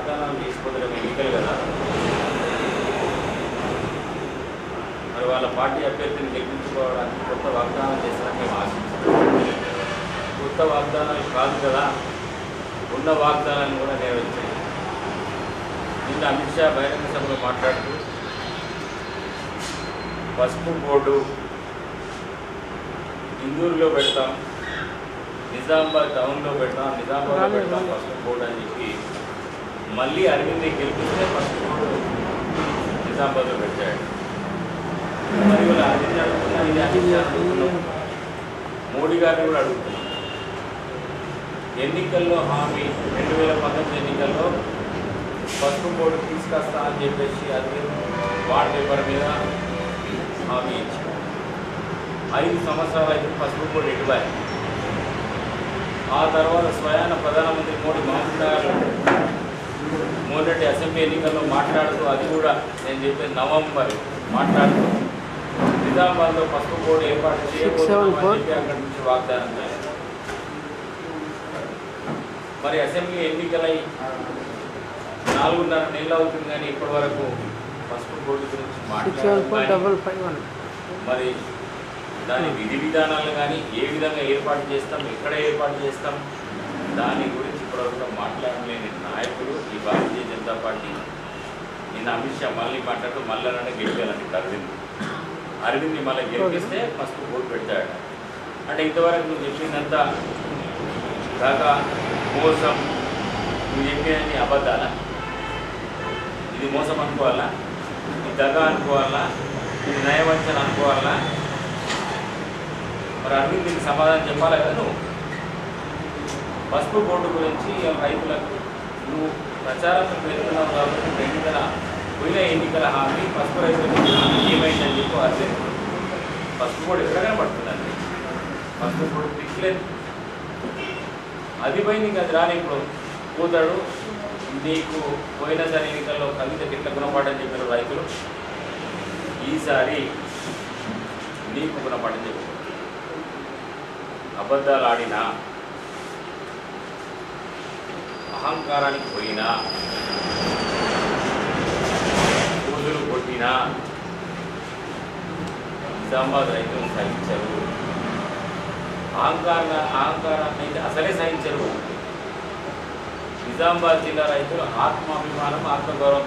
వాగ్దానాలు తీసుకుపోతే ఎన్నికలు కదా, మరి వాళ్ళ పార్టీ అభ్యర్థిని గెలిపించుకోవడానికి కొత్త వాగ్దానాలు చేస్తారని మేము ఆశించాం. కొత్త వాగ్దానాలు కాదు కదా, ఉన్న వాగ్దానాన్ని కూడా నెరవేర్చాయి. నిన్న అమిత్ షా బహిరంగ సభలో మాట్లాడుతూ పసుపు బోర్డు ఇందూరులో పెడతాం, నిజామాబాద్ టౌన్లో పెడతాం, నిజామాబాద్లో పెడతాం పసుపు బోర్డు అని చెప్పి మళ్ళీ అరవింద్ గెలిపిస్తే పసుపు బోర్డు నిజామాబాద్లో పెట్టాడు. మరి ఇలా అరవింద్ అడుగుతున్నా, ఇది అమిత్ షా అడుగుతున్నాం, మోడీ గారిని కూడా అడుగుతున్నాం. ఎన్నికల్లో హామీ 2019 ఎన్నికల్లో పసుపు బోర్డు తీసుకొస్తా అని చెప్పేసి అది వార్డ్ పేపర్ మీద హామీ ఇచ్చారు. 5 సంవత్సరాలు అయితే పసుపు బోర్డు ఎటుబాయి. ఆ తర్వాత స్వయాన ప్రధానమంత్రి మోడీ మొదటి అసెంబ్లీ ఎన్నికల్లో మాట్లాడుతూ, అది కూడా నేను చెప్పేది నవంబర్ మాట్లాడుతూ నిజామాబాద్లో పసుపు బోర్డు ఏర్పాటు చేయబోతున్నామని చెప్పి అక్కడి నుంచి వాగ్దానం చేశారు. మరి అసెంబ్లీ ఎన్నికలై 4.5 నెలలు అవుతుంది కానీ ఇప్పటి వరకు పసుపు బోర్డు గురించి మాట్లాడారు. మరి దాని విధి విధానాలు కానీ ఏ విధంగా ఏర్పాటు చేస్తాం, ఎక్కడ ఏర్పాటు చేస్తాం, దాని గురించి ఇప్పటివరకు మాట్లాడలేని నాయకులు ఈ భారతీయ జనతా పార్టీ. నిన్న అమిత్ షా మళ్ళీ మాట్లాడుతూ మళ్ళీ గెలిపాలండి అరవింద్ని మళ్ళీ గెలిపిస్తే పసుపు బోర్డు పెడతాడు. అంటే ఇంతవరకు నువ్వు చెప్పిందంతా కాగా మోసం, నువ్వు చెప్పేది అబద్ధాలా? ఇది మోసం అనుకోవాలా, ఇది దగా అనుకోవాలా, ఇది నయవంచన అనుకోవాలా? మరి అరవింద్ దీనికి సమాధానం చెప్పాలి కదా. నువ్వు పసుపు బోర్డు గురించి రైతులకు నువ్వు ప్రచారంలో పెరుగుతున్నావు కాబట్టి పోయిన ఎన్నికల హామీ పసుపు రైతులకు ఏమైందని చెప్పి అరవింద్ పసుపు బోర్డు ఎక్కడ కనబడుతుందండి? పసుపు బోర్డు తిక్కలేదు, అది పోయి నీకు అది రాని. ఇప్పుడు పోతాడు, నీకు పోయినసారి ఎన్నికల్లో కవిత గిట్ల గుణపాఠం చెప్పారు రైతులు, ఈసారి నీకు గుణపాఠం చెప్పారు. అబద్ధాలు ఆడినా, అహంకారానికి పోయినా, రోజులు కొట్టినా నిజామాబాద్ రైతులు సహించరు. అహంకారాన్ని అయితే అసలే సహించరు. నిజామాబాద్ జిల్లా రైతులు ఆత్మాభిమానం, ఆత్మగౌరవం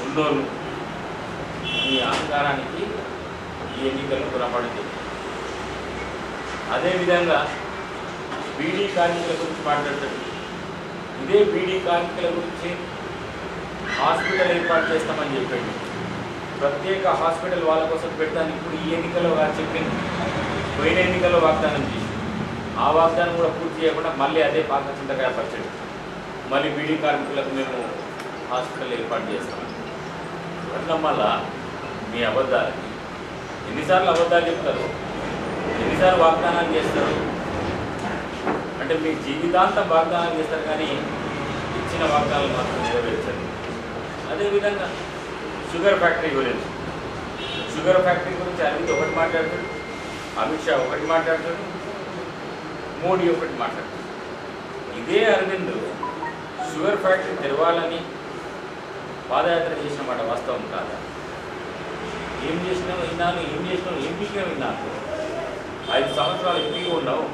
ఉన్నోళ్ళు. ఈ అహంకారానికి ఈ ఎన్నికల్లో గుణపడింది. అదేవిధంగా బీడీ కార్మికుల గురించి మాట్లాడతాడు. ఇదే బీడీ కార్మికుల గురించి హాస్పిటల్ ఏర్పాటు చేస్తామని చెప్పాడు. ప్రత్యేక హాస్పిటల్ వాళ్ళ కోసం పెడతాను ఇప్పుడు ఈ ఎన్నికల్లో చెప్పింది. పోయిన ఎన్నికల్లో వాగ్దానం చేసి ఆ వాగ్దానం కూడా పూర్తి చేయకుండా మళ్ళీ అదే పాత చింతకాయ పచ్చడి, మళ్ళీ బీడీ కార్మికులకు మేము హాస్పిటల్ ఏర్పాటు చేస్తామని. అట్లా మళ్ళా మీ అబద్ధాలకి ఎన్నిసార్లు అబద్ధాలు చెప్తారు, ఎన్నిసార్లు వాగ్దానాలు చేస్తారు అంటే మీ జీవితాంతం వాగ్దానాలు చేస్తారు కానీ ఇచ్చిన వాగ్దానాలు మాత్రం నెరవేర్చారు. అదేవిధంగా షుగర్ ఫ్యాక్టరీ గురించి అరవింద్ ఒకటి మాట్లాడతాడు, అమిత్ షా ఒకటి మాట్లాడతాడు, మోడీ ఒకటి మాట్లాడతాడు. ఇదే అరవింద్ షుగర్ ఫ్యాక్టరీ తెరవాలని పాదయాత్ర చేసిన మాట వాస్తవం కాదా? ఏం చేసినావు విన్నాను, ఏం చేసినావు, ఏం పీకినావు విన్నాను. 5 సంవత్సరాలు ఎంపీగా ఉన్నావు.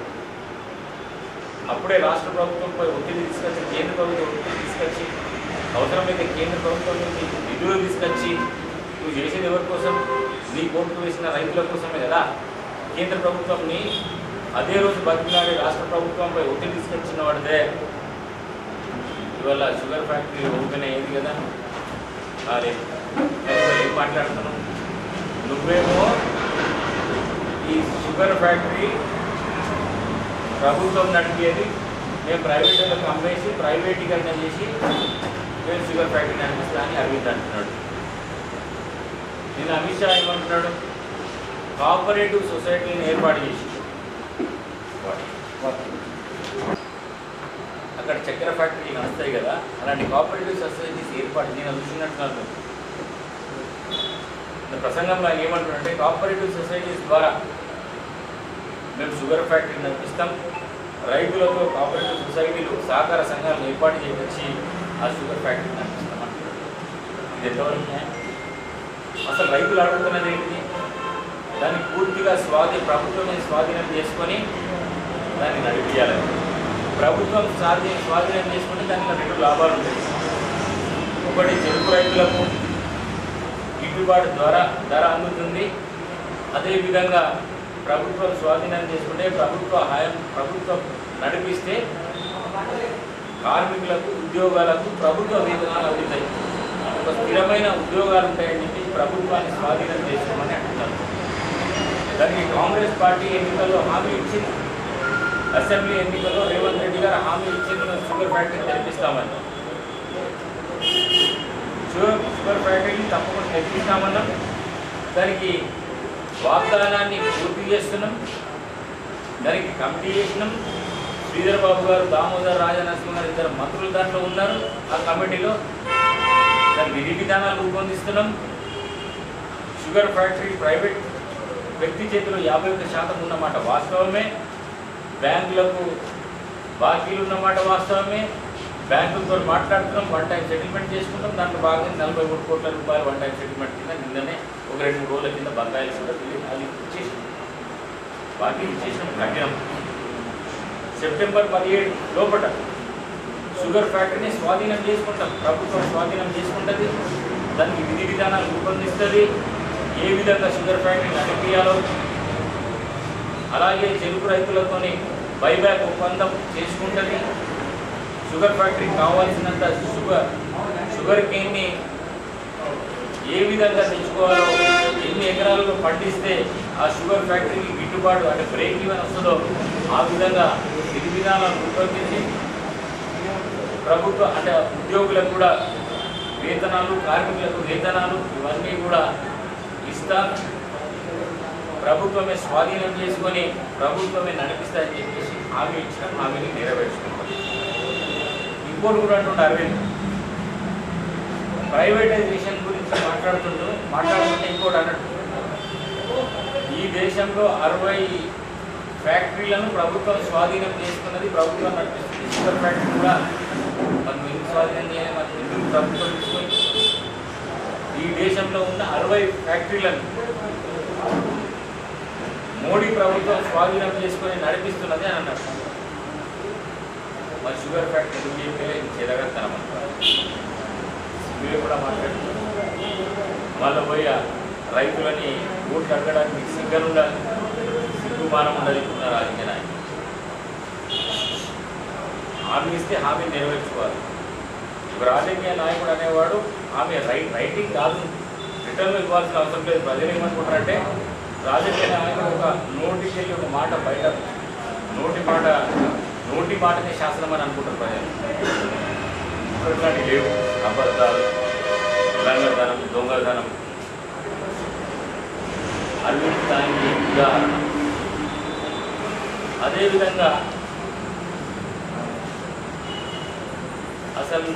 అప్పుడే రాష్ట్ర ప్రభుత్వంపై ఒత్తిడి తీసుకొచ్చి, కేంద్ర ప్రభుత్వం ఒత్తిడి తీసుకొచ్చి, అవసరమైతే కేంద్ర ప్రభుత్వం నుంచి నిధులు తీసుకొచ్చి నువ్వు చేసేది ఎవరి కోసం? నీ కోర్టుకు వేసిన రైతుల కోసమే కదా. కేంద్ర ప్రభుత్వంని అదే రోజు బతికినాడే రాష్ట్ర ప్రభుత్వంపై ఒత్తిడి తీసుకొచ్చిన వాడిదే ఇవాళ షుగర్ ఫ్యాక్టరీ ఓపెన్ అయ్యేది కదా. అరే ఏం మాట్లాడుతున్నావు? నువ్వేమో ఈ షుగర్ ఫ్యాక్టరీ ప్రభుత్వం నడిపేది, మేము ప్రైవేట్ వాళ్ళకి అమ్మేసి ప్రైవేటీకరణ చేసి మేము షుగర్ ఫ్యాక్టరీ నడిపిస్తా అని అరవింద్ అంటున్నాడు. నేను అమిత్ షా ఏమంటున్నాడు? కోఆపరేటివ్ సొసైటీని ఏర్పాటు చేసి అక్కడ చక్కెర ఫ్యాక్టరీ నడుస్తాయి కదా, అలాంటి కోఆపరేటివ్ సొసైటీస్ ఏర్పాటు నేను చూసినట్టున్నాను. ప్రసంగంలో ఆయన ఏమంటున్నాడంటే కోఆపరేటివ్ సొసైటీస్ ద్వారా మేము షుగర్ ఫ్యాక్టరీ నడిపిస్తాం, రైతులతో కోఆపరేటివ్ సొసైటీలు సహకార సంఘాలను ఏర్పాటు చేయించి ఆ షుగర్ ఫ్యాక్టరీ నడిపిస్తామంటున్నారు. ఇది ఎంతవరకు న్యాయం? అసలు రైతులు అడుగుతున్నది ఏంటిది? దాన్ని పూర్తిగా ప్రభుత్వమే స్వాధీనం చేసుకొని దాన్ని నడిపించాలని. ప్రభుత్వం స్వాధీనం చేసుకుని దానిలో రెండు లాభాలు ఉంటాయి. ఒకటి, చెరుకు రైతులకు గిట్టుబాటు ధర అందుతుంది. అదేవిధంగా ప్రభుత్వం స్వాధీనం చేసుకుంటే ప్రభుత్వం నడిపిస్తే కార్మికులకు ఉద్యోగాలకు ప్రభుత్వ వేతనాలు అందుతాయి. ఒక స్థిరమైన ఉద్యోగాలు ఉంటాయని చెప్పి ప్రభుత్వాన్ని స్వాధీనం చేసుకోమని అంటున్నారు. దానికి కాంగ్రెస్ పార్టీ ఎన్నికల్లో హామీ ఇచ్చింది. అసెంబ్లీ ఎన్నికల్లో రేవంత్ రెడ్డి గారు హామీ ఇచ్చింది, షుగర్ ఫ్యాక్టరీని తెరిపిస్తామని. షుగర్ ఫ్యాక్టరీని తప్పకుండా తెరిపిస్తామన్నాం. దానికి వాగ్దానాన్ని పూర్తి చేస్తున్నాం. దానికి కమిటీ చేసినాం. శ్రీధర్ బాబు గారు, దామోదర్ రాజనరసింహ గారు ఇద్దరు మంత్రులు దాంట్లో ఉన్నారు. ఆ కమిటీలో దాని విధి విధానాలు రూపొందిస్తున్నాం. షుగర్ ఫ్యాక్టరీ ప్రైవేట్ వ్యక్తి చేతిలో 51% ఉన్నమాట వాస్తవమే. బ్యాంకులకు బాకీలు ఉన్నమాట వాస్తవమే. బ్యాంకులతో మాట్లాడుతున్నాం, వన్ టైం సెటిల్మెంట్ చేసుకుంటాం. దాంట్లో భాగంగా 43 కోట్ల రూపాయలు వన్ టైం సెటిల్మెంట్ కింద నిన్ననే ఒక 2-3 రోజుల కింద బకాయిలు కూడా అది ఇచ్చేసాం. బాకీ ఇచ్చేసాం, కట్టినాం. సెప్టెంబర్ 17 లోపల షుగర్ ఫ్యాక్టరీని స్వాధీనం చేసుకుంటాం. ప్రభుత్వం స్వాధీనం చేసుకుంటుంది. దానికి విధి విధానాలు రూపొందిస్తుంది. ఏ విధంగా షుగర్ ఫ్యాక్టరీని నడిపియాలో, అలాగే చెరుకు రైతులతోని బైబ్యాక్ ఒప్పందం చేసుకుంటుంది. షుగర్ ఫ్యాక్టరీకి కావాల్సినంత షుగర్ కేన్ని ఏ విధంగా తెచ్చుకోవాలో, ఎన్ని ఎకరాలలో పండిస్తే ఆ షుగర్ ఫ్యాక్టరీకి గిట్టుబాటు అంటే బ్రేక్ ఈవెన్ వస్తుందో ఆ విధంగా విధి విధానాలు రూపొందించి ప్రభుత్వ అంటే ఉద్యోగులకు కూడా వేతనాలు, కార్మికులకు వేతనాలు ఇవన్నీ కూడా ఇస్తాం. ప్రభుత్వమే స్వాధీనం చేసుకొని ప్రభుత్వమే నడిపిస్తాయని చెప్పేసి హామీ ఇచ్చిన హామీని నెరవేర్చుకుంటాం. ఇంకోటి కూడా అంటుండే అరవింద్, ప్రైవేటైజేషన్ గురించి మాట్లాడుతుంటే ఇంకోటి అన్నట్టు, ఈ దేశంలో 60 ఫ్యాక్టరీలను ప్రభుత్వం స్వాధీనం చేసుకున్నది, ప్రభుత్వం నడిపిస్తుంది. షుగర్ ఫ్యాక్టరీ కూడా మనం ఎందుకు స్వాధీనం చేయాలి, మనం ఎందుకు ప్రభుత్వం తీసుకొని ఈ దేశంలో ఉన్న 60 ఫ్యాక్టరీలను మోడీ ప్రభుత్వం స్వాధీనం చేసుకొని నడిపిస్తున్నది అని అన్నారు. మరి షుగర్ ఫ్యాక్టరీ ఎందుకు చెప్పే చెదగత్తనం మీరు కూడా మాట్లాడుతున్నారు. మళ్ళీ పోయి రైతులని ఓట్లు అడగడానికి సిగ్గుండాలి, సిగ్గుమానం ఉండాలి. ఇప్పుడు రాజకీయ నాయకులు హామీ ఇస్తే హామీ నెరవేర్చుకోవాలి. ఒక రాజకీయ నాయకుడు అనేవాడు హామీ రైటింగ్ కాదు, రిటర్న్లో ఇవ్వాల్సిన అవసరం లేదు. ప్రజలు ఏమనుకుంటారంటే రాజకీయ నాయకుడు ఒక నోటికి వెళ్ళి ఒక మాట బయట నోటి మాటనే శాసనం అని అనుకుంటారు ప్రజలు. ఇట్లాంటి లేవు. అబద్ధాలు, లంగధనం, దొంగధనం అన్నింటికి ఉదాహరణ. అదేవిధంగా అసలు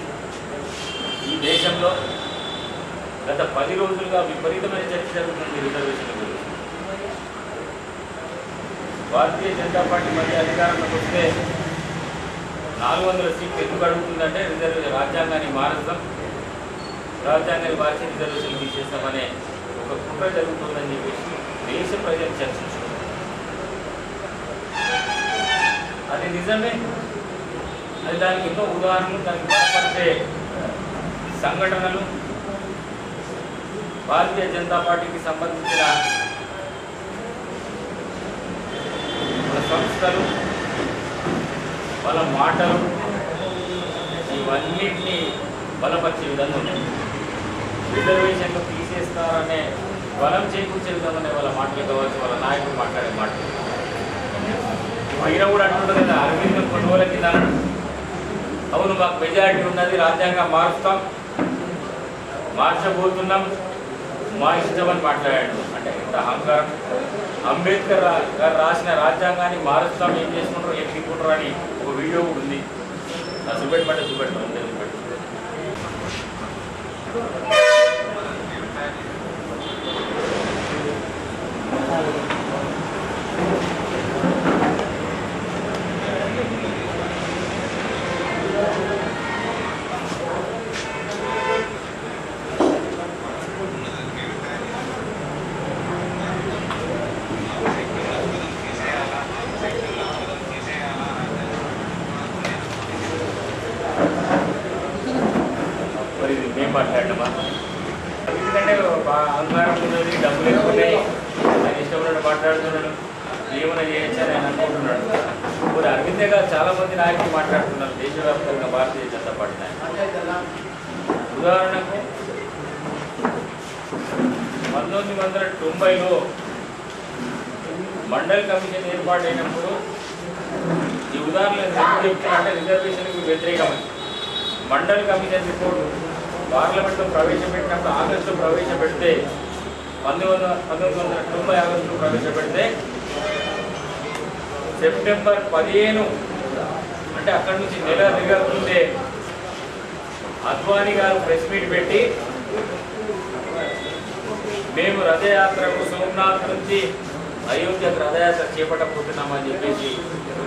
ఈ దేశంలో గత 10 రోజులుగా విపరీతమైన చర్చ జరుగుతుంది రిజర్వేషన్ల గురించి. భారతీయ జనతా పార్టీ మధ్య అధికారంలోకి వస్తే 400 సీట్లు ఎందుకు అడుగుతుందంటే రాజ్యాంగాన్ని మారుస్తాం, రాజ్యాంగాన్ని మార్చి రిజర్వేషన్లు తీసేస్తామనే ఒక కుట్ర జరుగుతుందని చెప్పేసి దేశ ప్రజలు చర్చించుకుంటారు. అది నిజమే. అది దానికి ఎన్నో ఉదాహరణలు, దానికి బలపరిచే సంఘటనలు భారతీయ జనతా పార్టీకి సంబంధించిన సంస్థలు, వాళ్ళ మాటలు ఇవన్నిటినీ బలపరిచే విధంగా ఉన్నాయి. రిజర్వేషన్లు తీసేస్తారనే బలం చేకూర్చే విధంగానే వాళ్ళ మాటలు కావచ్చు, వాళ్ళ నాయకులు మాట్లాడే మాటలు. అయినా కూడా అంటుంటుంది కదా, అరవింద్ కొన్ని రోజుల కింద అవును మాకు మెజారిటీ ఉన్నది, రాజ్యాంగం మారుస్తాం, మార్చబోతున్నాం, మా ఇష్టం అని మాట్లాడాడు. అంటే ఇంత అహంకారం. అంబేద్కర్ గారు రాసిన రాజ్యాంగాన్ని మారుస్తాం, ఏం చేసుకుంటారు, ఏం తీసుకుంటారు అని ఒక వీడియో ఉంది. చూపెట్టమంటే చూపెట్టండి. అమ్మా. ఎందుకంటే అహంకారం ఉన్నది, డబ్బులు ఎక్కువ ఉన్నాయి, ఆయన ఇష్టపడినట్టు మాట్లాడుతున్నాడు, ఏమైనా చేయొచ్చని ఆయన అనుకుంటున్నాడు. ఇప్పుడు అరవిందే గారు చాలా మంది నాయకులు మాట్లాడుతున్నారు దేశవ్యాప్తంగా భారతీయ జనతా పార్టీ నాయకులు. ఉదాహరణకు 1990లో మండల్ కమిషన్ ఏర్పాటైనప్పుడు ఈ ఉదాహరణ ఎందుకు చెప్తున్నారంటే రిజర్వేషన్కి వ్యతిరేకమని మండల్ కమిషన్ రిపోర్టు పార్లమెంట్లో ప్రవేశపెట్టినప్పుడు ఆగస్టులో ప్రవేశపెడితే 1990 ఆగస్టులో ప్రవేశపెడితే సెప్టెంబర్ 15 అంటే అక్కడి నుంచి నెల తిరగకుంటే అద్వానీ గారు ప్రెస్ మీట్ పెట్టి మేము రథయాత్రకు సోమనాథ్ నుంచి అయోధ్యకు రథయాత్ర చేపట్టబోతున్నామని చెప్పేసి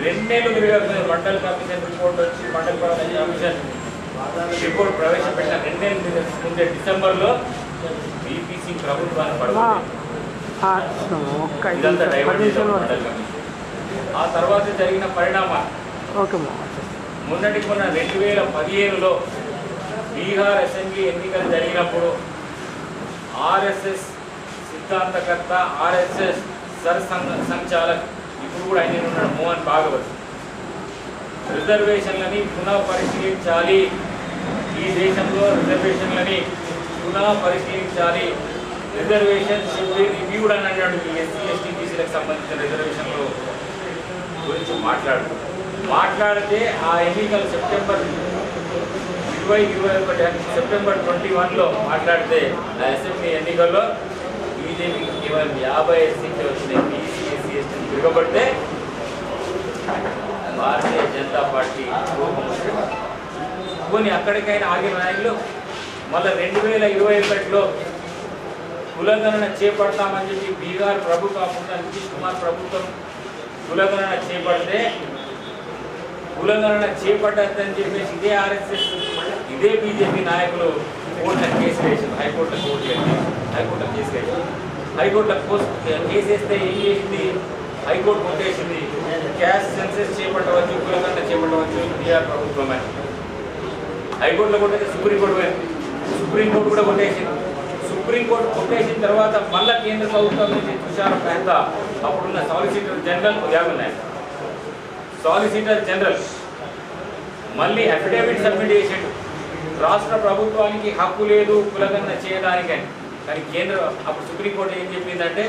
2 నెలలు తిరగకుండా మండల్ కమిషన్ రిపోర్ట్ వచ్చి మండల్ కమిషన్ రిపోర్ట్ ప్రవేశపెట్టిన 2 నెలల ముందే డిసెంబర్లో బీపీసీ ప్రభుత్వాన్ని పడుతుంది. ఇదంతా డైవర్ట్ చేశారు మండల్ కమిషన్. ఆ తర్వాత జరిగిన పరిణామాలు మొన్న 2015లో బీహార్ అసెంబ్లీ ఎన్నికలు జరిగినప్పుడు ఆర్ఎస్ఎస్ సిద్ధాంతకర్త, ఆర్ఎస్ఎస్ సర్ సంచాలక్, ఇప్పుడు కూడా ఆయన ఉన్నాడు, మోహన్ భాగవత్, రిజర్వేషన్లని పునః పరిశీలించాలి, ఈ దేశంలో రిజర్వేషన్లని పునః పరిశీలించాలి, రిజర్వేషన్ రివ్యూడ్ అని అన్నాడు. ఈ ఎస్సీ ఎస్టీ బీసీలకు సంబంధించిన రిజర్వేషన్లు గురించి మాట్లాడితే ఆ ఎన్నికలు సెప్టెంబర్ 2021 సెప్టెంబర్ 21లో మాట్లాడితే ఆ అసెంబ్లీ ఎన్నికల్లో బీజేపీకి కేవలం 50 సీట్లు వచ్చినాయి. BC SC ST తిరగబడితే Bharatiya Janata party కొన్ని అక్కడికైనా ఆగిన నాయకులు మళ్ళీ 2021లో కులగణన చేపడతామని చెప్పి బీహార్ ప్రభుత్వం నితీష్ కుమార్ ప్రభుత్వం కులగణన చేపడితే కులగణన చేపట్టద్దని చెప్పేసి ఇదే ఆర్ఎస్ఎస్ ఇదే బీజేపీ నాయకులు కోర్టులో కేసు వేసారు. హైకోర్టులో కేసు వేసారు. హైకోర్టులో కేసు వేస్తే ఏం చేసింది? హైకోర్టు కొట్టేసింది. క్యాస్ట్ సెన్సెస్ చేపట్టవచ్చు, కులగణన చేపట్టవచ్చు బీహార్ ప్రభుత్వమే. హైకోర్టులో కొట్టేసి సుప్రీంకోర్టు కూడా కొట్టేసింది. సుప్రీంకోర్టు కొట్టేసిన తర్వాత మళ్ళా కేంద్ర ప్రభుత్వం నుంచి తుషార్ మెహతా అప్పుడున్న సాలిసిటర్ జనరల్ మళ్ళీ అఫిడేవిట్ సబ్మిట్ చేసాడు. రాష్ట్ర ప్రభుత్వానికి హక్కు లేదు కులగణన చేయడానికని. కానీ కేంద్రం అప్పుడు సుప్రీంకోర్టు ఏం చెప్పిందంటే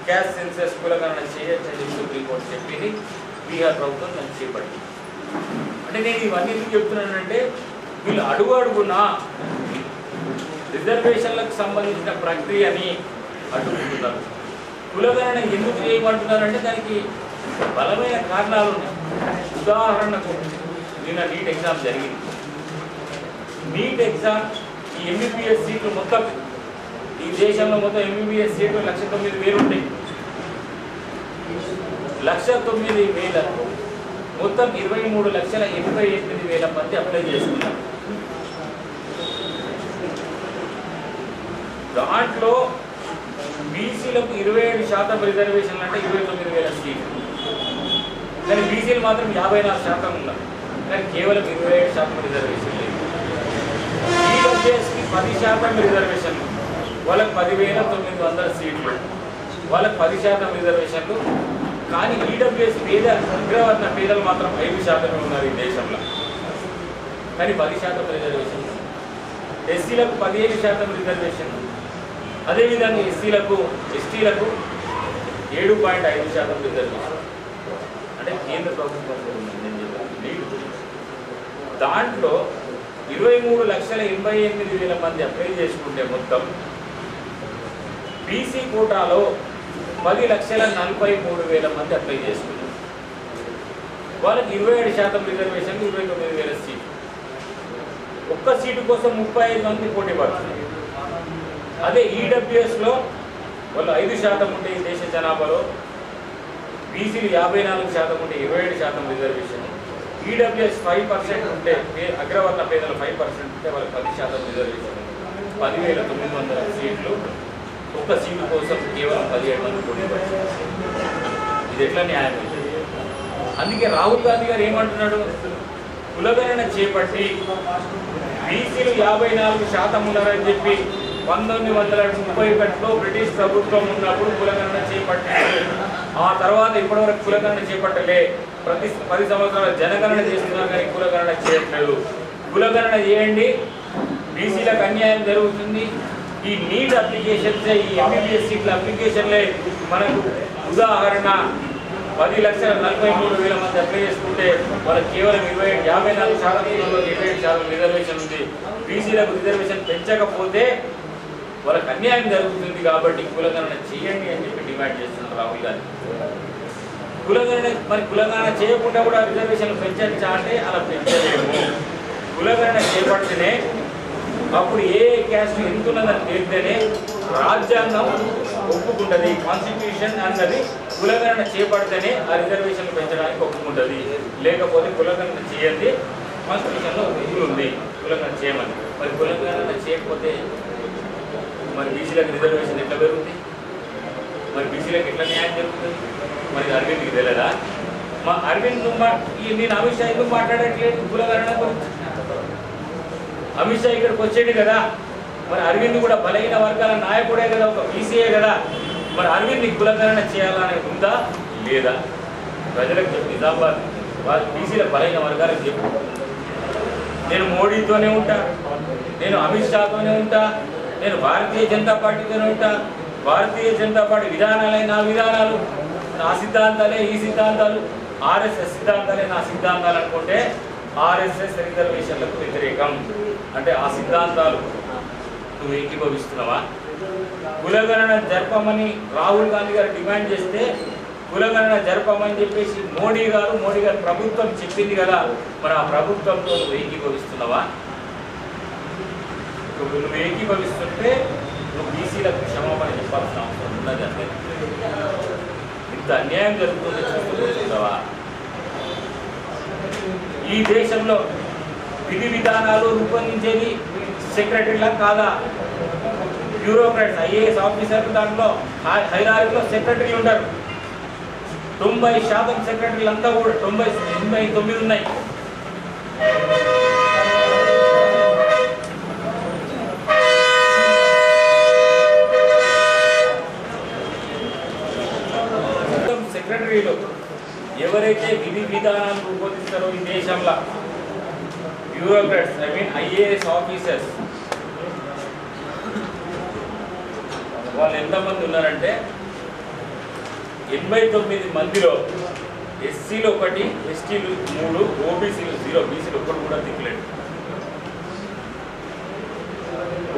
క్యాస్ట్ సెన్సెస్ కులగణన చేయొచ్చని చెప్పి సుప్రీంకోర్టు చెప్పింది. బీహార్ ప్రభుత్వం దాన్ని చేపట్టింది. అంటే నేను ఇవన్నీ ఎందుకు చెప్తున్నానంటే వీళ్ళు అడుగునా రిజర్వేషన్లకు సంబంధించిన ప్రక్రియని అడ్డుకుంటున్నారు. కులగణన ఎందుకు చేయమంటున్నారంటే దానికి బలమైన కారణాలు ఉన్నాయి. ఉదాహరణకు నిన్న నీట్ ఎగ్జామ్ జరిగింది. నీట్ ఎగ్జామ్ ఈ ఎంబీబీఎస్ సీట్లు మొత్తం ఈ దేశంలో మొత్తం ఎంబీబీఎస్ సీట్లు 1,09,000 ఉంటాయి. 1,09,000 మొత్తం 23,88,000 మంది అప్లై చేసుకున్నారు. దాంట్లో బీసీలకు 27% రిజర్వేషన్లు అంటే 29,000 సీట్లు. కానీ బీసీలు మాత్రం 54% ఉన్నారు. కానీ కేవలం 27% రిజర్వేషన్ లేదు. ఈడబ్ల్యూఎస్కి 10% రిజర్వేషన్లు, వాళ్ళకి 10,900 సీట్లు, వాళ్ళకి 10% రిజర్వేషన్లు. కానీ ఈడబ్ల్యూఎస్ అగ్రవర్ణ పేదలు మాత్రం 5% ఉన్నారు ఈ దేశంలో. కానీ 10% రిజర్వేషన్లు. ఎస్సీలకు 15% రిజర్వేషన్లు. అదేవిధంగా ఎస్టీలకు 7.5% రిజర్వేషన్. అంటే కేంద్ర ప్రభుత్వం దాంట్లో 23,88,000 మంది అప్లై చేసుకుంటే మొత్తం బీసీ కోటాలో 10,43,000 మంది అప్లై చేసుకున్నారు. వాళ్ళకి 27% రిజర్వేషన్లు, 29,000 సీట్లు. ఒక్క సీటు కోసం 35 మంది పోటీ పడుతున్నారు. అదే ఈడబ్ల్యూఎస్లో వాళ్ళు 5% ఉంటే ఈ దేశ జనాభాలో, బీసీలు 54% ఉంటే 27% రిజర్వేషన్. ఈడబ్ల్యూఎస్ 5% ఉంటే అగ్రవర్ణ పేదలు 5% ఉంటే వాళ్ళకి 10% రిజర్వేషన్. 10,900 సీట్లు. ఒక్క సీటు కోసం కేవలం 17 మంది పోటీ పడుతున్నారు. ఇది ఎట్లా న్యాయం? అందుకే రాహుల్ గాంధీ గారు ఏమంటున్నాడు? కులగణన చేపట్టి బీసీలు 54% ఉన్నారని చెప్పి 1931లో బ్రిటిష్ ప్రభుత్వం ఉన్నప్పుడు కులగణన చేపట్టింది. ఆ తర్వాత ఇప్పటివరకు కులగణన చేపట్టలే. ప్రతి 10 సంవత్సరాల జనగణన చేస్తున్నారు కానీ కులగణన చేయట్లేదు. కులగణన చేయండి, బీసీలకు అన్యాయం జరుగుతుంది. ఈ నీట్ అప్లికేషన్స్, ఈ ఎంబీబీఎస్ సీట్ల అప్లికేషన్లే మనకు ఉదాహరణ. 10,43,000 మంది అప్లై చేసుకుంటే వాళ్ళకి కేవలం 54% 27% రిజర్వేషన్ ఉంది. బీసీలకు రిజర్వేషన్ పెంచకపోతే వాళ్ళకి అన్యాయం జరుగుతుంది. కాబట్టి కులగణన చేయండి అని చెప్పి డిమాండ్ చేస్తున్నారు రాహుల్ గాంధీ. కులగణన చేయకుండా కూడా రిజర్వేషన్లు పెంచచ్చా అంటే అలా పెంచలేము. కులగణన చేపడితేనే అప్పుడు ఏ క్యాస్ట్ ఎంత ఉన్నదని తెలిస్తేనే రాజ్యాంగం ఒప్పుకుంటుంది. కాన్స్టిట్యూషన్ అన్నది కులగణన చేపడితేనే ఆ రిజర్వేషన్లు పెంచడానికి ఒప్పుకుంటుంది. లేకపోతే కులగణన చేయండి, కాన్స్టిట్యూషన్లో రూల్ ఉంది కులగణన చేయమని. మరి కులగణన చేయకపోతే మరి బీసీలకు రిజర్వేషన్ ఎట్లా పెరుగుతుంది? మరి బీసీలకు ఎట్లా న్యాయం జరుగుతుంది? మరి అరవింద్కి తెలియదా? మా అరవింద్ నేను అమిత్ షా ఎందుకు మాట్లాడట్లేదు కులగణన గురించి? అమిత్ షా ఇక్కడికి వచ్చేది కదా. మరి అరవింద్ కూడా బలహీన వర్గాల నాయకుడే కదా, ఒక బీసీఏ కదా. మరి అరవింద్ కులగణన చేయాలనే ఉందా లేదా? ప్రజలకు చెప్పు, నిజామాబాద్ వాళ్ళు బీసీల బలహీన వర్గాలకు చెప్పు. నేను మోడీతోనే ఉంటా, నేను అమిత్ షాతోనే ఉంటా, నేను భారతీయ జనతా పార్టీతోనే ఉంటా. భారతీయ జనతా పార్టీ విధానాలే నా విధానాలు, నా సిద్ధాంతాలే ఈ సిద్ధాంతాలు, ఆర్ఎస్ఎస్ సిద్ధాంతాలే నా సిద్ధాంతాలు అనుకుంటే ఆర్ఎస్ఎస్ రిజర్వేషన్లకు వ్యతిరేకం అంటే ఆ సిద్ధాంతాలు నువ్వు ఏకీభవిస్తున్నావా? కులగణన జరపమని రాహుల్ గాంధీ గారు డిమాండ్ చేస్తే కులగణన జరపమని చెప్పేసి మోడీ గారు ప్రభుత్వం చెప్పింది కదా. మరి ఆ ప్రభుత్వంతో నువ్వు ఏకీభవిస్తున్నావా? నువ్వు ఏకీభవిస్తుంటే నువ్వు బీసీలకు క్షమాపణ చెప్పాల్సిన అవసరం ఉన్నది. అంటే ఇంత అన్యాయం జరుగుతుంది చూస్తున్నావా? ఈ దేశంలో విధి విధానాలు రూపొందించేది సెక్రటరీలా కాదా? బ్యూరోక్రాట్స్, ఐఏఎస్ ఆఫీసర్లు దాంట్లో హైరార్కీలో సెక్రటరీలు ఉంటారు. 90% సెక్రటరీలు అంతా కూడా 89 ఉన్నాయి. సెక్రటరీలు ఎవరైతే విధి విధానాలు రూపొందిస్తారో ఈ దేశంలో బ్యూరోక్రాట్స్, ఐఏఎస్ ఆఫీసర్స్, వాళ్ళు ఎంతమంది ఉన్నారంటే 89 మందిలో ఎస్సీలు 1, ఎస్టీలు 3, ఓబీసీలు 0, బీసీలు ఒక్కడు కూడా దిక్కులేడు.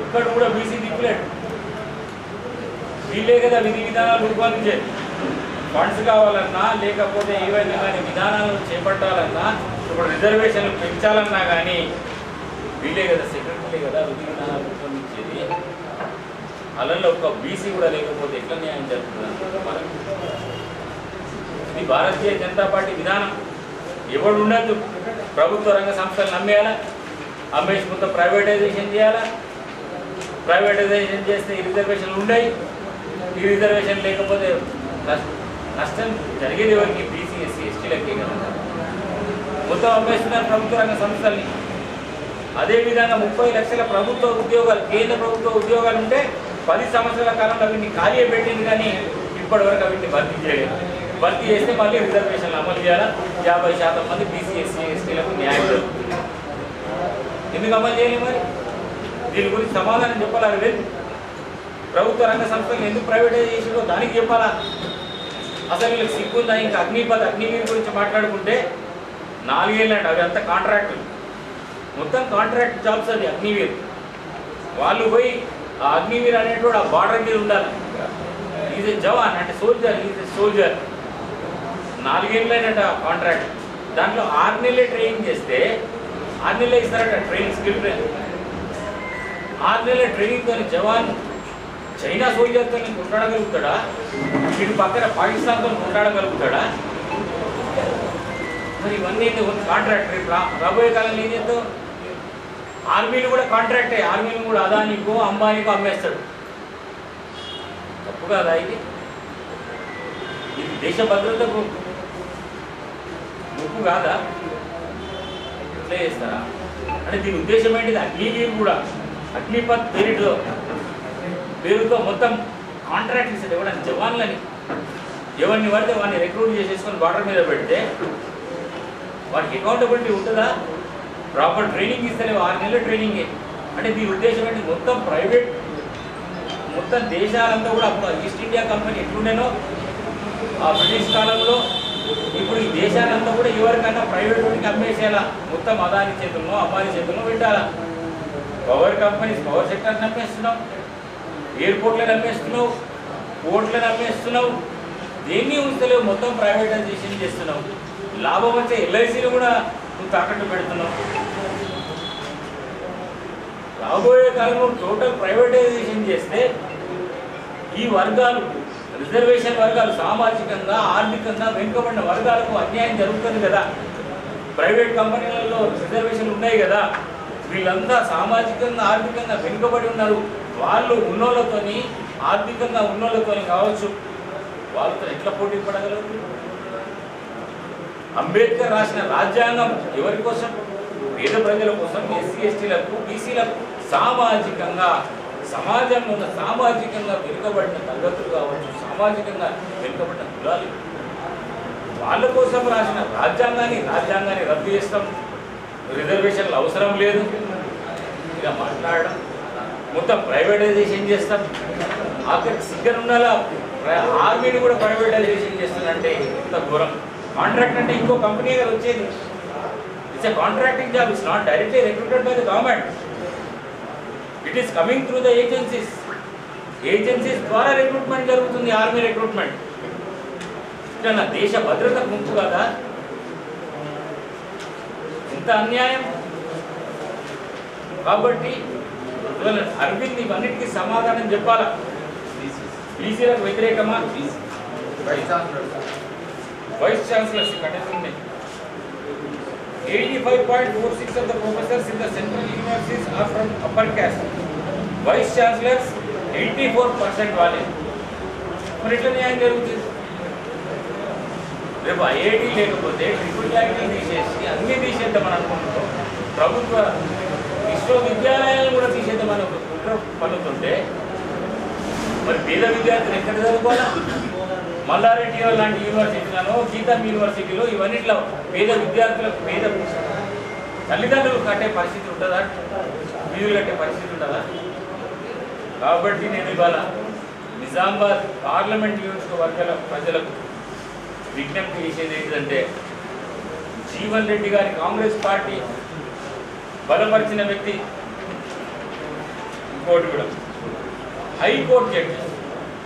ఒక్కడు కూడా బీసీ దిక్కులేడు. వీళ్ళే కదా విధి విధానాలు రూపొందించేది. ఫండ్స్ కావాలన్నా లేకపోతే ఏవైనా కానీ విధానాలను చేపట్టాలన్నా, ఇప్పుడు రిజర్వేషన్లు పెంచాలన్నా కానీ వీళ్ళే కదా, సెక్రటరీలే కదా విధి విధానాలు రూపొందించేది. అలలో ఒక బీసీ కూడా లేకపోతే ఎట్లా న్యాయం జరుగుతుంది? మనకు ఇది భారతీయ జనతా పార్టీ విధానం. ఎవడు ఉండద్దు, ప్రభుత్వ రంగ సంస్థలను అమ్మేయాలా, అమ్మేసి మొత్తం ప్రైవేటైజేషన్ చేయాలా. ప్రైవేటైజేషన్ చేస్తే ఈ రిజర్వేషన్లు ఉన్నాయి. ఈ రిజర్వేషన్ లేకపోతే నష్టం జరిగేది ఎవరికి? బీసీ, ఎస్సీ, ఎస్టీలకి కదా. మొత్తం అమ్మేస్తున్నారు ప్రభుత్వ రంగ సంస్థల్ని. అదేవిధంగా 30 లక్షల ప్రభుత్వ ఉద్యోగాలు, కేంద్ర ప్రభుత్వ ఉద్యోగాలు ఉంటే 10 సంవత్సరాల కాలంలో వీటిని ఖాళీ పెట్టింది కానీ ఇప్పటివరకు వీటిని భర్తీ చేయలేదు. భర్తీ చేస్తే మళ్ళీ రిజర్వేషన్లు అమలు చేయాలా. 50% మంది బీసీ, ఎస్సీ, ఎస్టీలకు న్యాయం జరుగుతుంది. ఎందుకు అమలు చేయలేదు? మరి దీని గురించి సమాధానం చెప్పాలా? ప్రభుత్వ రంగ సంస్థలను ఎందుకు ప్రైవేటైజ్ చేసిందో దానికి చెప్పాలా? అసలు వీళ్ళకి సిగ్గుందా? ఇంకా అగ్నివీర్ గురించి మాట్లాడుకుంటే 4 ఏళ్ళు అంట. అవి అంతా కాంట్రాక్ట్, మొత్తం కాంట్రాక్ట్ జాబ్స్. అది అగ్నివీర్. వాళ్ళు పోయి ఆ అగ్నివీర్ అనేటువంటి ఆ బార్డర్ మీద ఉండాలి. ఈజ్ ఎ జవాన్ అంటే సోల్జర్, ఈజ్ ఎ సోల్జర్. 4 ఏళ్ళైనట కాంట్రాక్ట్. దాంట్లో 6 నెలలే ట్రైనింగ్ చేస్తే 6 నెలలే ఇస్తారట ట్రైనింగ్, స్కిల్ ట్రైనింగ్. 6 నెలల ట్రైనింగ్తో జవాన్ చైనా సోల్జర్తో కొట్లాడగలుగుతాడా? వీటి పక్కన పాకిస్తాన్తో కొట్లాడగలుగుతాడా? మరి ఇవన్నీ కాంట్రాక్ట్. రాబోయే కాలంలో ఏం చేద్దాం? ఆర్మీలు కూడా కాంట్రాక్టే. ఆర్మీలు కూడా అదానికో అంబానీకో అమ్మేస్తాడు. తప్పు కాదా ఇది? ఇది దేశ భద్రతకు ముప్పు కాదా? ఇట్లా చేస్తారా? అంటే దీని ఉద్దేశం ఏంటిది? అగ్నివీర్ కూడా అగ్నిపత్ పేరుతో మొత్తం కాంట్రాక్ట్ ఇస్తారు ఎవరైనా జవాన్లని, ఎవరిని పడితే వాడిని రిక్రూట్ చేసేసుకొని బార్డర్ మీద పెడితే వారికి అకౌంటబిలిటీ ఉంటుందా? ప్రాపర్ ట్రైనింగ్ ఇస్తలేవు, 6 నెలల ట్రైనింగే. అంటే దీని ఉద్దేశం ఏంటి? మొత్తం ప్రైవేట్, మొత్తం దేశాలంతా కూడా అప్పుడు ఈస్ట్ ఇండియా కంపెనీ ఎట్లుండేనో ఆ బ్రిటిష్ కాలంలో, ఇప్పుడు ఈ దేశాలంతా కూడా ఎవరికైనా ప్రైవేట్ వాడికి అమ్మేసేలా, మొత్తం అదాని చేతుల్లో అంబానీ చేతుల్లో పెట్టాలా. పవర్ కంపెనీస్, పవర్ సెక్టర్ని అమ్మేస్తున్నావు, ఎయిర్పోర్ట్లను అమ్మేస్తున్నావు, పోర్ట్లను అమ్మేస్తున్నావు, దేన్ని ఉంచలేవు, మొత్తం ప్రైవేటైజేషన్ చేస్తున్నావు. లాభం వచ్చే ఎల్ఐసీలు కూడా నువ్వు తాకట్టు పెడుతున్నావు. రాబోయే కాలంలో టోటల్ ప్రైవేటైజేషన్ చేస్తే ఈ వర్గాలు, రిజర్వేషన్ వర్గాలు, సామాజికంగా ఆర్థికంగా వెనుకబడిన వర్గాలకు అన్యాయం జరుగుతుంది కదా. ప్రైవేట్ కంపెనీలలో రిజర్వేషన్లు ఉన్నాయి కదా, వీళ్ళంతా సామాజికంగా ఆర్థికంగా వెనుకబడి ఉన్నారు. వాళ్ళు ఉన్నోళ్ళతోని, ఆర్థికంగా ఉన్నోళ్ళతోని కావచ్చు, వాళ్ళతో ఎట్లా పోటీ పడగలరు? అంబేద్కర్ రాసిన రాజ్యాంగం ఎవరి కోసం? పేద ప్రజల కోసం, ఎస్సీ ఎస్టీలకు, బీసీలకు, సామాజికంగా సమాజంలో ఉన్న సామాజికంగా వెనుకబడిన తరగతులు కావచ్చు, సామాజికంగా వెనుకబడిన కులాలు, వాళ్ళ కోసం రాసిన రాజ్యాంగాన్ని రద్దు చేస్తాం, రిజర్వేషన్లు అవసరం లేదు ఇలా మాట్లాడడం, మొత్తం ప్రైవేటైజేషన్ చేస్తాం. ఆఖరికి సిగ్గర్ ఉండాలా, ఆర్మీని కూడా ప్రైవేటైజేషన్ చేస్తానంటే ఇంత ఘోరం. కాంట్రాక్ట్ అంటే ఇంకో కంపెనీ కదా వచ్చేది. It's a contracting job, it's not directly recruited by the government. It is coming through the agencies ద్వారా రిక్రూట్మెంట్ జరుగుతుంది, ఆర్మీ రిక్రూట్మెంట్. ఇట్లా నా దేశ భద్రత గుంపు కదా, ఇంత అన్యాయం. కాబట్టి అరవింద్ ఇవన్నిటికీ సమాధానం చెప్పాలా. బీసీలకు వ్యతిరేకమా? వైస్ ఛాన్సలర్స్ కంటే 85.46 of the professors in the central universities are from upper caste. Vice chancellors 84% వాళ్ళే. మరి ఎట్లా న్యాయం జరుగుతుంది? రేపు ఐఐటి లేకపోతే ట్రిపుల్ ఐటీ తీసేసి అన్నీ తీసేద్దామని అనుకుంటున్నాం. ప్రభుత్వ విశ్వవిద్యాలయాలను కూడా తీసేద్దామని ఒక కుట్ర పన్నుతుంటే మరి పేద విద్యార్థులు ఎక్కడ చదువుకోవాలా? మల్లారెడ్డి లాంటి యూనివర్సిటీలలో, గీతం యూనివర్సిటీలో ఇవన్నిట్లో పేద విద్యార్థులకు, పేద తల్లిదండ్రులు కట్టే పరిస్థితి ఉంటుందా? ఫీజులు కట్టే పరిస్థితి ఉంటుందా? కాబట్టి నేను ఇవాళ నిజామాబాద్ పార్లమెంట్ నియోజకవర్గాల ప్రజలకు విజ్ఞప్తి చేసేది ఏంటంటే, జీవన్ రెడ్డి గారి కాంగ్రెస్ పార్టీ బలపరిచిన వ్యక్తి. ఇంకోటి కూడా హైకోర్టు జడ్జెస్,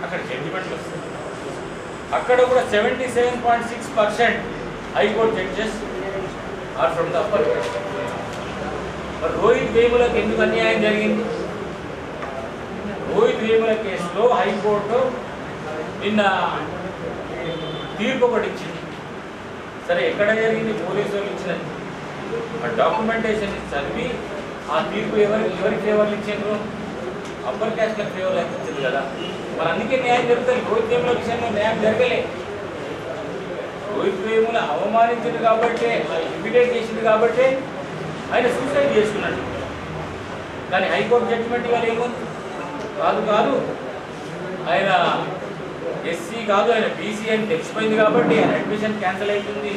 అక్కడ జడ్జిమెంట్లు వస్తాయి. అక్కడ కూడా 77.6% high court judges are from the upper caste. మరి రోహిత్ వేములకు ఎందుకు అన్యాయం జరిగింది? రోహిత్ వేముల కేసులో హైకోర్టు నిన్న తీర్పు ఒకటి ఇచ్చింది. సరే, ఎక్కడ జరిగింది? పోలీసు వాళ్ళు ఇచ్చినది. ఆ డాక్యుమెంటేషన్ చదివి ఆ తీర్పు ఎవరికి ఫేవర్లు ఇచ్చారు? అప్పర్ క్యాస్ట్లకు ఫేవర్లు ఇచ్చింది కదా. మరి అందుకే న్యాయం జరుగుతుంది. రోహిత్ వేముల విషయంలో న్యాయం జరగలే. రోహిత్ వేముల అవమానించింది కాబట్టి, ఇమిటేట్ చేసింది కాబట్టి ఆయన సూసైడ్ చేసుకున్నాడు. కానీ హైకోర్టు జడ్జిమెంట్ ఇవాళ ఏముంది? కాదు ఆయన ఎస్సీ కాదు, ఆయన బీసీ అని తెలిసిపోయింది కాబట్టి ఆయన అడ్మిషన్ క్యాన్సిల్ అవుతుంది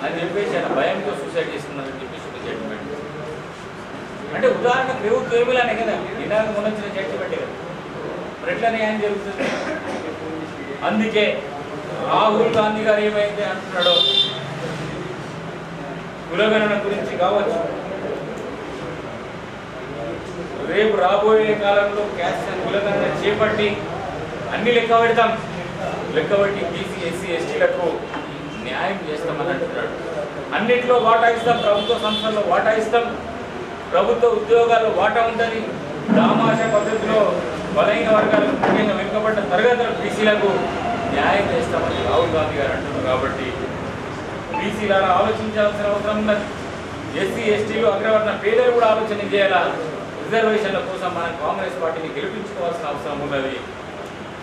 అని చెప్పేసి ఆయన భయంతో సూసైడ్ చేసుకున్నారని చెప్పేసి ఒక జడ్జిమెంట్. అంటే ఉదాహరణకు రోహిత్ వేముల అనే కదా, నిన్న మొన్నొచ్చిన జడ్జిమెంటే కదా. మరి ఎట్లా న్యాయం జరుగుతుంది? అందుకే రాహుల్ గాంధీ గారు ఏమైతే అంటున్నాడో, కులగణన గురించి కావచ్చు, రేపు రాబోయే కాలంలో క్యాస్ట్ కులగణన చేపట్టి అన్ని లెక్కబట్టి బీసీ, ఎస్సీ, ఎస్టీలకు న్యాయం చేస్తామని అంటున్నాడు. అన్నింటిలో వాటా ఇస్తాం, ప్రభుత్వ సంస్థల్లో వాటా ఇస్తాం, ప్రభుత్వ ఉద్యోగాల్లో వాటా ఉంటుంది. దామాషా పద్ధతిలో బలైన వర్గాలకు, ముఖ్యంగా వెనుకబడ్డ తరగతుల బీసీలకు న్యాయం చేస్తామని రాహుల్ గాంధీ గారు అంటున్నారు. కాబట్టి బీసీలను ఆలోచించాల్సిన అవసరం ఉన్నది. ఎస్సీ, ఎస్టీలు, అగ్రవర్ణ పేదలు కూడా ఆలోచన చేయాలా. రిజర్వేషన్ల కోసం మనం కాంగ్రెస్ పార్టీని గెలిపించుకోవాల్సిన అవసరం ఉన్నది.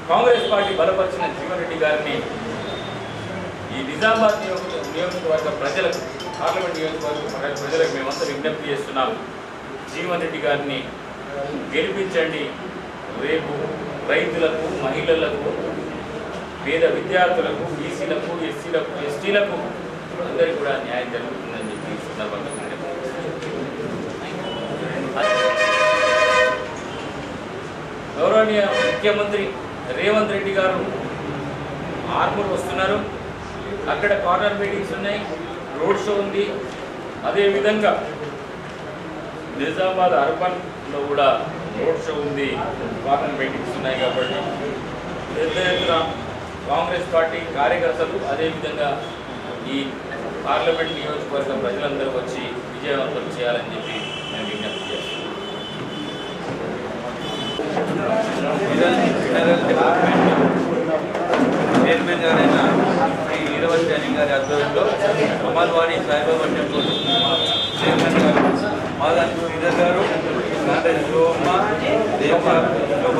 కాంగ్రెస్ పార్టీ బలపరిచిన జీవన్ రెడ్డి గారిని ఈ నిజామాబాద్ నియోజకవర్గ ప్రజలకు పార్లమెంట్ నియోజకవర్గ ప్రజలకు మేమంతా విజ్ఞప్తి చేస్తున్నాం, జీవన్ రెడ్డి గారిని గెలిపించండి. రేపు రైతులకు, మహిళలకు, పేద విద్యార్థులకు, బీసీలకు, ఎస్సీలకు, ఎస్టీలకు అందరికీ కూడా న్యాయం జరుగుతుందని చెప్పి సందర్భంగా గౌరవనీయ ముఖ్యమంత్రి రేవంత్ రెడ్డి గారు ఆర్మూర్ వస్తున్నారు. అక్కడ కార్నర్ మీటింగ్స్ ఉన్నాయి, రోడ్ షో ఉంది. అదేవిధంగా నిజామాబాద్ అర్బన్లో కూడా రోడ్ షో ఉంది, కార్నర్ మీటింగ్స్ ఉన్నాయి. కాబట్టి పెద్ద ఎత్తున కాంగ్రెస్ పార్టీ కార్యకర్తలు అదేవిధంగా ఈ పార్లమెంట్ నియోజకవర్గ ప్రజలందరూ వచ్చి విజయవంతం చేయాలని చెప్పి నేను విజ్ఞప్తి చేస్తున్నాను. చైర్మన్ గారైన శ్రీ వీరవల్లి గారి ఆధ్వర్యంలో అమర్వాడి సాయిబాబా టెంపుల్ చైర్మన్ గారు మాదాని శ్రీధర్ గారు, నారాయణ శివమ్మ, దేవ శోభ